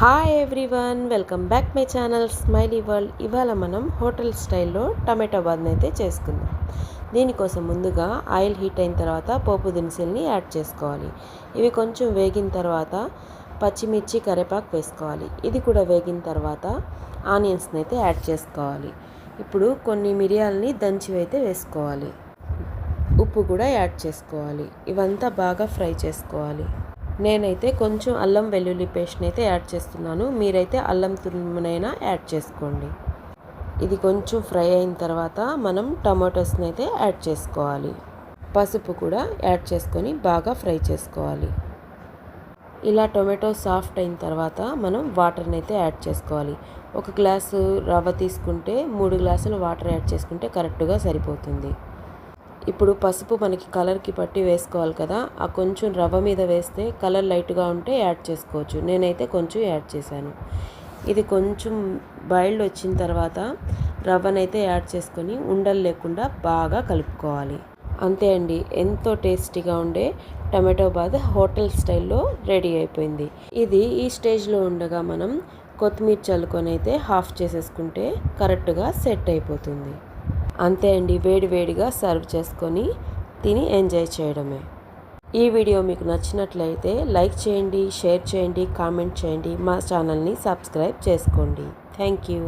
Hi everyone, welcome back my channel smiley world. ఇవాళ మనం hotel స్టైల్లో టమాటో బాత్ని అయితే చేసుకుందాం. దీనికోసం ముందుగా ఆయిల్ హీట్ అయిన తర్వాత పోపు దినుసుల్ని యాడ్ చేసుకోవాలి. ఇవి కొంచెం వేగిన తర్వాత పచ్చిమిర్చి కరివేపాకు వేసుకోవాలి. ఇది కూడా వేగిన తర్వాత ఆనియన్స్ని అయితే యాడ్ చేసుకోవాలి. ఇప్పుడు కొన్ని మిరియాలని దంచి అయితే వేసుకోవాలి. ఉప్పు కూడా యాడ్ చేసుకోవాలి. ఇవంతా బాగా ఫ్రై చేసుకోవాలి. నేనైతే కొంచెం అల్లం వెల్లుల్లి పేస్ట్ని అయితే యాడ్ చేస్తున్నాను. మీరైతే అల్లం తురుమునైనా యాడ్ చేసుకోండి. ఇది కొంచెం ఫ్రై అయిన తర్వాత మనం టమాటోస్ని అయితే యాడ్ చేసుకోవాలి. పసుపు కూడా యాడ్ చేసుకొని బాగా ఫ్రై చేసుకోవాలి. ఇలా టొమాటో సాఫ్ట్ అయిన తర్వాత మనం వాటర్ని అయితే యాడ్ చేసుకోవాలి. ఒక గ్లాసు రవ్వ తీసుకుంటే 3 గ్లాసులు వాటర్ యాడ్ చేసుకుంటే కరెక్ట్గా సరిపోతుంది. ఇప్పుడు పసుపు మనకి కలర్కి పట్టి వేసుకోవాలి కదా, ఆ కొంచెం రవ్వ మీద వేస్తే కలర్ లైట్గా ఉంటే యాడ్ చేసుకోవచ్చు. నేనైతే కొంచెం యాడ్ చేశాను. ఇది కొంచెం బాయిల్డ్ వచ్చిన తర్వాత రవ్వనైతే యాడ్ చేసుకొని ఉండలు లేకుండా బాగా కలుపుకోవాలి. అంతే అండి, ఎంతో టేస్టీగా ఉండే టమాటో బాత్ హోటల్ స్టైల్లో రెడీ అయిపోయింది. ఇది ఈ స్టేజ్లో ఉండగా మనం కొత్తిమీర చల్లుకొని అయితే హాఫ్ చేసేసుకుంటే కరెక్ట్గా సెట్ అయిపోతుంది. అంతే అండి, వేడివేడిగా సర్వ్ చేసుకొని తిని ఎంజాయ్ చేయడమే. ఈ వీడియో మీకు నచ్చినట్లయితే లైక్ చేయండి, షేర్ చేయండి, కామెంట్ చేయండి. మా ఛానల్ని సబ్స్క్రైబ్ చేసుకోండి. Thank you.